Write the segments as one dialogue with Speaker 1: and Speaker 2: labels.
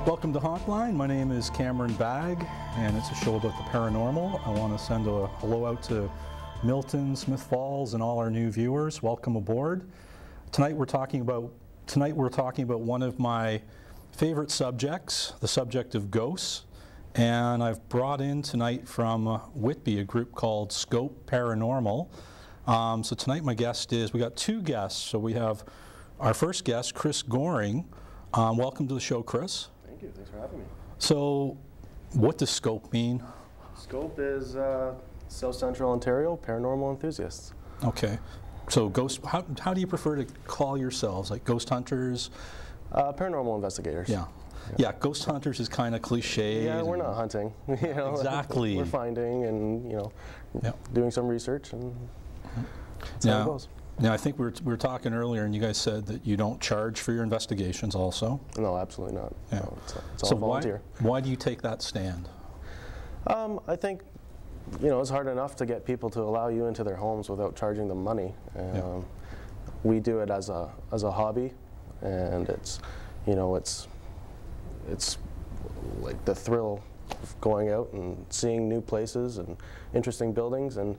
Speaker 1: Welcome to Hauntline. My name is Cameron Bagg, and it's a show about the paranormal. I want to send a hello out to Milton, Smith Falls, and all our new viewers. Welcome aboard. Tonight we're talking about one of my favorite subjects, the subject of ghosts. And I've brought in tonight from Whitby a group called SCOPE Paranormal. So tonight my guest is, we got two guests. So we have our first guest, Chris Goring. Welcome to the show, Chris.
Speaker 2: Thank you. Thanks for having me.
Speaker 1: So, what does SCOPE mean?
Speaker 2: SCOPE is South Central Ontario Paranormal Enthusiasts.
Speaker 1: Okay. So, how do you prefer to call yourselves? Like ghost hunters?
Speaker 2: Paranormal investigators.
Speaker 1: Yeah. Yeah, ghost hunters is kind of cliche.
Speaker 2: Yeah, we're not hunting. You know,
Speaker 1: exactly.
Speaker 2: We're finding and, you know, doing some research, and that's how it goes.
Speaker 1: Now, I think we were talking earlier, and you guys said that you don't charge for your investigations also.
Speaker 2: No, absolutely not.
Speaker 1: Yeah.
Speaker 2: No, it's all volunteer.
Speaker 1: Why do you take that stand?
Speaker 2: I think, you know, it's hard enough to get people to allow you into their homes without charging them money. We do it as a hobby, and it's, you know, it's like the thrill of going out and seeing new places and interesting buildings, and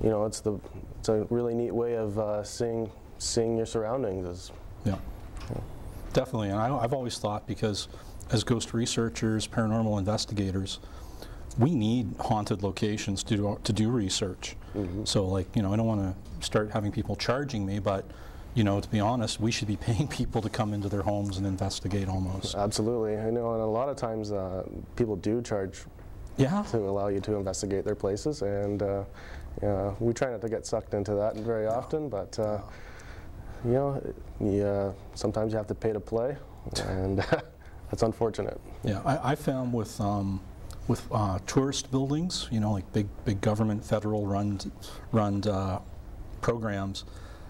Speaker 2: you know, it's a really neat way of seeing your surroundings.
Speaker 1: Definitely. And I've always thought, because as ghost researchers, paranormal investigators, we need haunted locations to do research. So, like, you know, I don't want to start having people charging me, but you know, to be honest, we should be paying people to come into their homes and investigate almost.
Speaker 2: Absolutely. I know, and a lot of times people do charge to allow you to investigate their places, and we try not to get sucked into that very often, but you know, sometimes you have to pay to play, and that's unfortunate.
Speaker 1: Yeah, I found with tourist buildings, you know, like big government, federal run programs,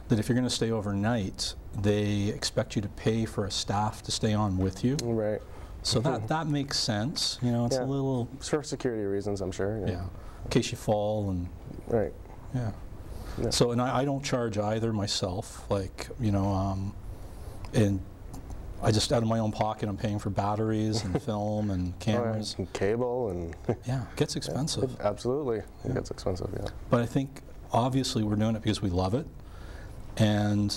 Speaker 1: that if you're going to stay overnight, they expect you to pay for a staff to stay on with you.
Speaker 2: Right.
Speaker 1: So that makes sense. You know, it's a little...
Speaker 2: For security reasons, I'm sure.
Speaker 1: Yeah. In case you fall and...
Speaker 2: Right.
Speaker 1: Yeah. So, and I don't charge either myself. Like, you know, and I just, out of my own pocket, I'm paying for batteries and film and cameras.
Speaker 2: And cable and...
Speaker 1: Yeah, it gets expensive.
Speaker 2: Absolutely. It gets expensive, yeah.
Speaker 1: But I think, obviously, we're doing it because we love it. And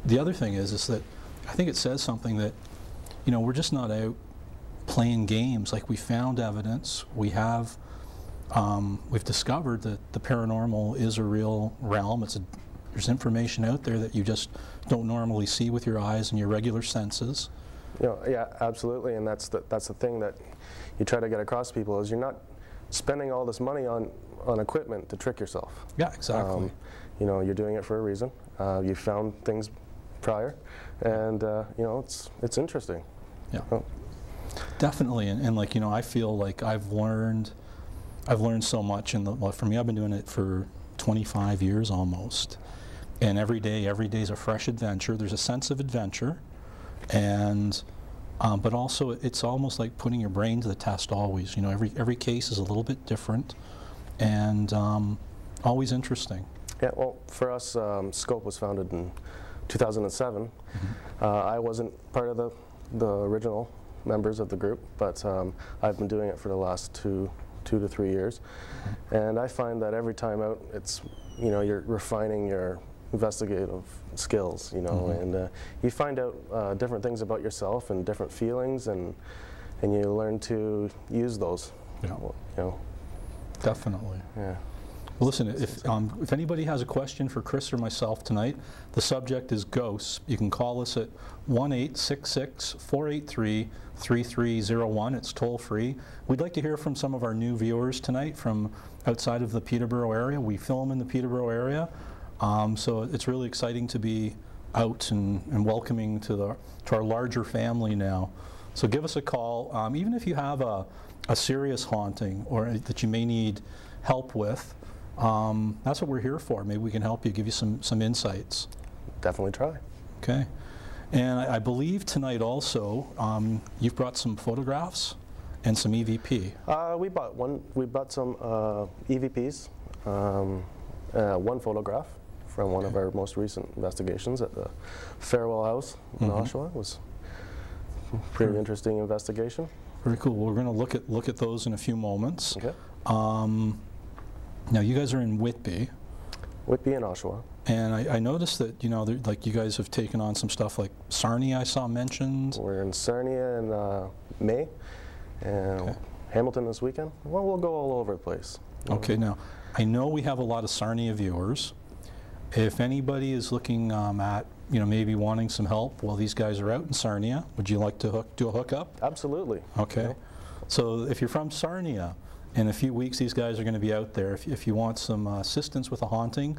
Speaker 1: the other thing is that I think it says something that, you know, we're just not out playing games. Like, we found evidence. We have, we've discovered that the paranormal is a real realm. There's information out there that you just don't normally see with your eyes and your regular senses.
Speaker 2: You know, yeah, absolutely. And that's the thing that you try to get across to people, is you're not spending all this money on equipment to trick yourself.
Speaker 1: Yeah, exactly.
Speaker 2: You know, you're doing it for a reason. You found things prior, and you know, it's interesting.
Speaker 1: Yeah, definitely. And like, you know, I feel like I've learned so much. Well, for me, I've been doing it for 25 years almost, and every day is a fresh adventure. There's a sense of adventure, and but also it's almost like putting your brain to the test always. You know, every case is a little bit different, and always interesting.
Speaker 2: Yeah, well, for us, SCOPE was founded in 2007. I wasn't part of the original members of the group, but I've been doing it for the last two to 3 years. And I find that every time out, it's, you know, you're refining your investigative skills, you know, and you find out different things about yourself and different feelings, and you learn to use those. Yeah. You know.
Speaker 1: Definitely.
Speaker 2: Yeah.
Speaker 1: Well, listen, if anybody has a question for Chris or myself tonight, the subject is ghosts. You can call us at 1-866-483-3301. It's toll free. We'd like to hear from some of our new viewers tonight from outside of the Peterborough area. We film in the Peterborough area, so it's really exciting to be out and welcoming to our larger family now. So give us a call, even if you have a serious haunting or that you may need help with. That's what we're here for. Maybe we can help you, give you some insights.
Speaker 2: Definitely try.
Speaker 1: Okay. And I believe tonight also you've brought some photographs and some EVP.
Speaker 2: We bought some EVPs, one photograph from one of our most recent investigations at the Farewell House in Oshawa. Was pretty interesting investigation.
Speaker 1: Very cool. We're going to look at those in a few moments.
Speaker 2: Okay.
Speaker 1: Now you guys are in Whitby.
Speaker 2: Whitby and Oshawa.
Speaker 1: And I noticed that, you know, like you guys have taken on some stuff like Sarnia I saw mentioned.
Speaker 2: We're in Sarnia in May, and
Speaker 1: Okay.
Speaker 2: Hamilton this weekend. Well, we'll go all over the place.
Speaker 1: Okay, now I know we have a lot of Sarnia viewers. If anybody is looking at, you know, maybe wanting some help while these guys are out in Sarnia, would you like to do a hookup?
Speaker 2: Absolutely.
Speaker 1: Okay.
Speaker 2: Yeah.
Speaker 1: So if you're from Sarnia, in a few weeks these guys are going to be out there. If you want some assistance with a haunting,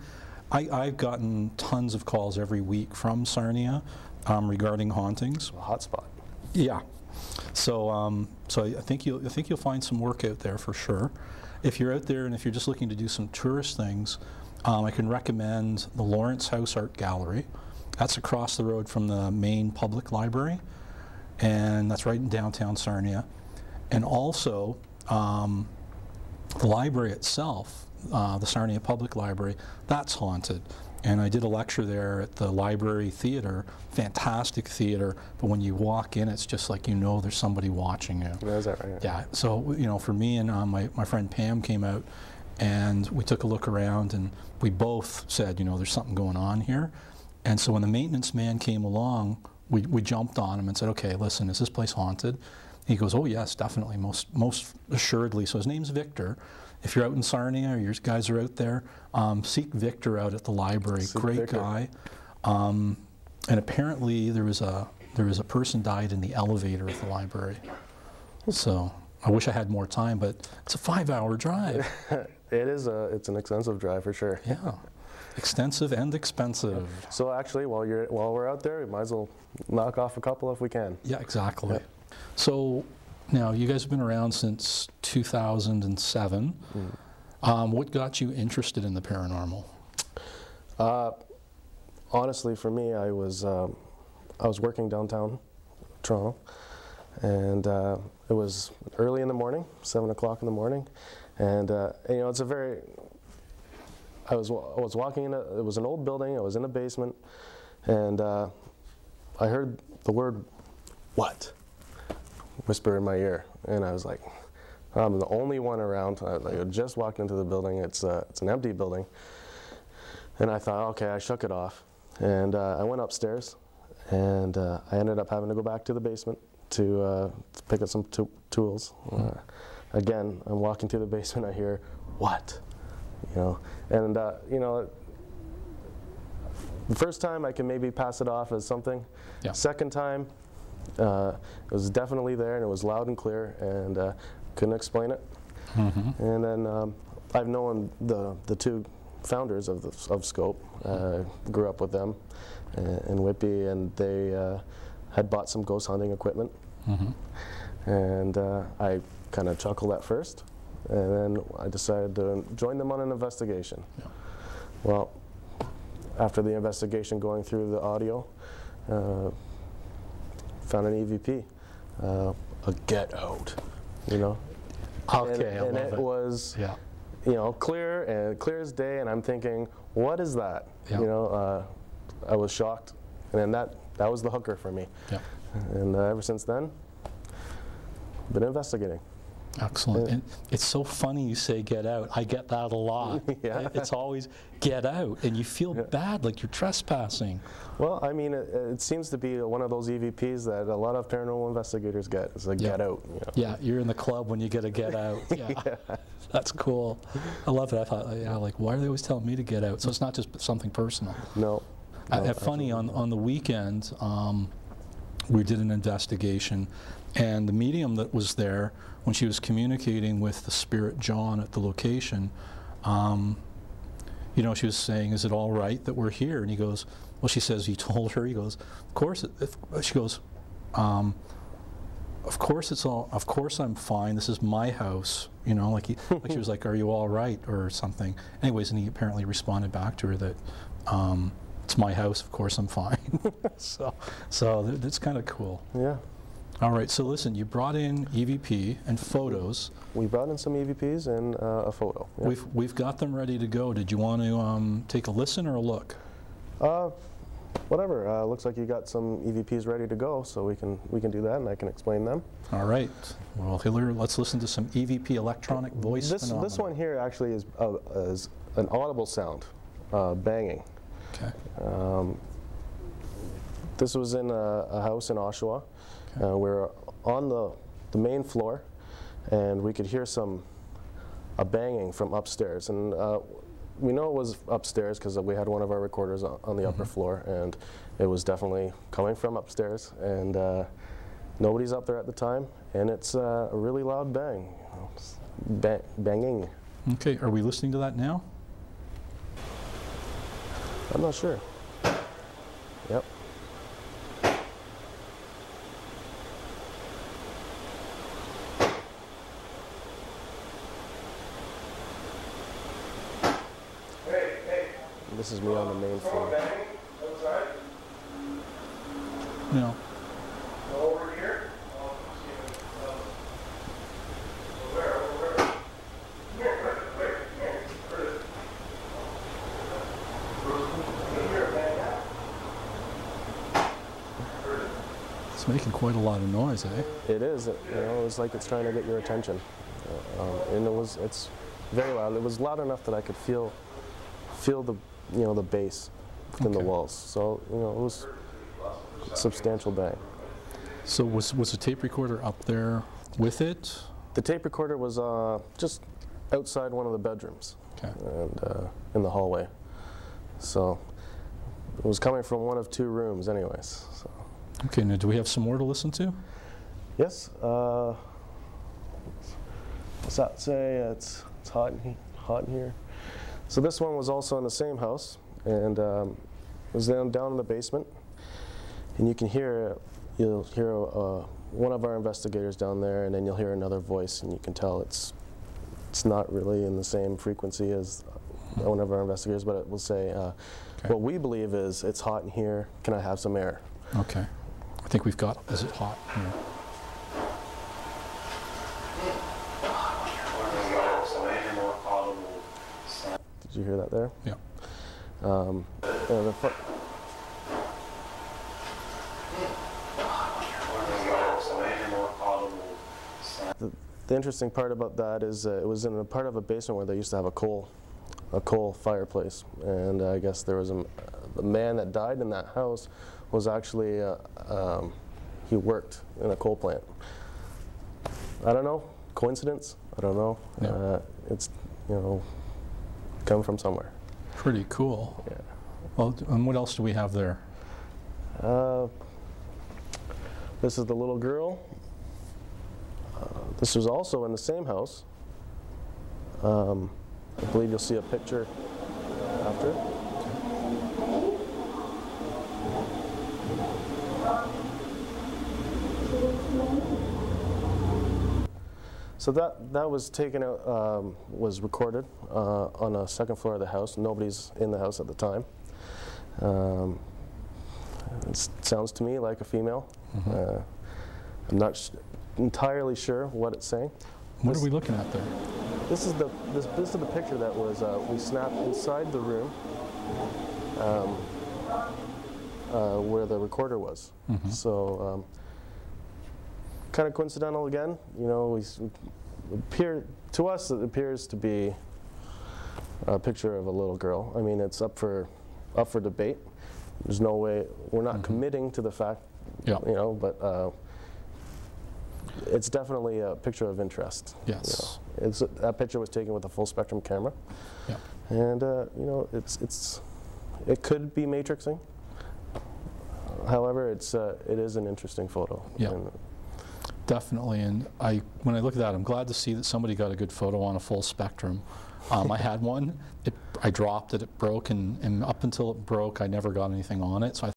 Speaker 1: I've gotten tons of calls every week from Sarnia regarding hauntings.
Speaker 2: A hot spot.
Speaker 1: Yeah. So so I think you'll find some work out there for sure. If you're out there and if you're just looking to do some tourist things, I can recommend the Lawrence House Art Gallery. That's across the road from the main public library, and that's right in downtown Sarnia. And also, the library itself, the Sarnia Public Library, that's haunted. And I did a lecture there at the Library Theater, fantastic theater, but when you walk in, it's just like you know there's somebody watching you.
Speaker 2: Yeah, is that right?
Speaker 1: Yeah, so, you know, for me and my friend Pam came out, and we took a look around, and we both said, you know, there's something going on here. And so when the maintenance man came along, we jumped on him and said, okay, listen, is this place haunted? He goes, oh yes, definitely, most assuredly. So his name's Victor. If you're out in Sarnia or your guys are out there, seek Victor out at the library. Great
Speaker 2: Victor.
Speaker 1: guy. And apparently there was a person died in the elevator at the library. So I wish I had more time, but it's a 5-hour drive.
Speaker 2: It's an extensive drive for sure.
Speaker 1: Yeah, extensive and expensive.
Speaker 2: So actually, while we're out there, we might as well knock off a couple if we can.
Speaker 1: Yeah, exactly.
Speaker 2: Yep.
Speaker 1: So now you guys have been around since 2007. What got you interested in the paranormal?
Speaker 2: Honestly, for me, I was working downtown Toronto, and it was early in the morning, 7 o'clock in the morning, and you know, it's a very. I was walking in it was an old building. I was in a basement, and I heard the word "what" whisper in my ear, and I was like, I'm the only one around. I just walked into the building. It's an empty building, and I thought, okay, I shook it off, and I went upstairs, and I ended up having to go back to the basement to pick up some tools. Again, I'm walking through the basement. I hear "what," you know, and you know, the first time I can maybe pass it off as something.
Speaker 1: Yeah.
Speaker 2: Second time, it was definitely there, and it was loud and clear, and couldn't explain it. And then I've known the two founders of Scope. Grew up with them in Whitby, and they had bought some ghost hunting equipment. And I kind of chuckled at first, and then I decided to join them on an investigation.
Speaker 1: Yeah.
Speaker 2: Well, after the investigation, going through the audio, found an EVP, a get out, you know.
Speaker 1: Okay,
Speaker 2: and
Speaker 1: I love
Speaker 2: it was,
Speaker 1: yeah.
Speaker 2: you know, clear as day, and I'm thinking, what is that?
Speaker 1: Yeah.
Speaker 2: You know, I was shocked, and then that was the hooker for me.
Speaker 1: Yeah.
Speaker 2: And ever since then, been investigating.
Speaker 1: Excellent. And it's so funny you say get out. I get that a lot.
Speaker 2: Yeah.
Speaker 1: It's always get out, and you feel bad, like you're trespassing.
Speaker 2: Well, I mean, it seems to be one of those EVPs that a lot of paranormal investigators get. It's a get out. You know?
Speaker 1: Yeah, you're in the club when you get a get out. Yeah. That's cool. I love it. I thought, yeah, like, why are they always telling me to get out? So it's not just something personal.
Speaker 2: No.
Speaker 1: Funny, on the weekend, we did an investigation, and the medium that was there, when she was communicating with the spirit John at the location, you know, she was saying, is it all right that we're here? And he goes, well, she says, he told her, he goes, of course, she goes, of course I'm fine, this is my house, you know, like, like she was like, are you all right, or something. Anyways, and he apparently responded back to her that, it's my house, of course I'm fine. so that's kind of cool.
Speaker 2: Yeah.
Speaker 1: All right, so listen, you brought in EVP and photos.
Speaker 2: We brought in some EVPs and a photo. Yeah.
Speaker 1: We've got them ready to go. Did you want to take a listen or a look?
Speaker 2: whatever. Looks like you got some EVPs ready to go, so we can do that, and I can explain them.
Speaker 1: All right. Well, Hiller, let's listen to some EVP electronic voice phenomena.
Speaker 2: This one here actually is an audible sound, banging.
Speaker 1: Okay.
Speaker 2: This was in a house in Oshawa. Okay. We're on the main floor, and we could hear a banging from upstairs. And we know it was upstairs because we had one of our recorders on the upper floor, and it was definitely coming from upstairs. And nobody's up there at the time, and it's a really loud bang, banging.
Speaker 1: Okay, are we listening to that now?
Speaker 2: I'm not sure. Yep. This is me on the main floor.
Speaker 1: No.
Speaker 2: Over here?
Speaker 1: It's making quite a lot of noise, eh?
Speaker 2: It is. It's like it's trying to get your attention, and it's very loud. It was loud enough that I could feel the the bass in the walls. So it was a substantial bang.
Speaker 1: So was the tape recorder up there with it?
Speaker 2: The tape recorder was just outside one of the bedrooms,
Speaker 1: okay,
Speaker 2: and in the hallway. So it was coming from one of two rooms, anyways. So.
Speaker 1: Okay. Now, do we have some more to listen to?
Speaker 2: Yes. What's that say? It's hot in here. So this one was also in the same house, and it was down in the basement. And you'll hear one of our investigators down there, and then you'll hear another voice, and you can tell it's not really in the same frequency as one of our investigators, but it will say, what we believe is, it's hot in here, can I have some air?
Speaker 1: Okay. I think we've got, is it hot here?
Speaker 2: Did you hear that there?
Speaker 1: Yeah.
Speaker 2: The interesting part about that is it was in a part of a basement where they used to have a coal fireplace, and I guess there was the man that died in that house was actually he worked in a coal plant. I don't know, coincidence? I don't know.
Speaker 1: Yeah.
Speaker 2: It's come from somewhere.
Speaker 1: Pretty cool.
Speaker 2: Yeah.
Speaker 1: Well, and what else do we have there?
Speaker 2: This is the little girl. This was also in the same house. I believe you'll see a picture after. So that was taken out, was recorded on a second floor of the house. Nobody's in the house at the time. It sounds to me like a female. Mm-hmm. I'm not entirely sure what it's saying.
Speaker 1: What are we looking at there?
Speaker 2: This is the picture that was we snapped inside the room where the recorder was. Mm-hmm. So kind of coincidental again. To us it appears to be a picture of a little girl. I mean, it's up for debate. There's no way, we're not committing to the fact,
Speaker 1: yeah.
Speaker 2: But it's definitely a picture of interest.
Speaker 1: Yes.
Speaker 2: That picture was taken with a full spectrum camera.
Speaker 1: Yeah.
Speaker 2: And it could be matrixing. However, it is an interesting photo.
Speaker 1: Yeah. Definitely, and when I look at that, I'm glad to see that somebody got a good photo on a full spectrum. I had one, I dropped it, it broke, and up until it broke, I never got anything on it. So I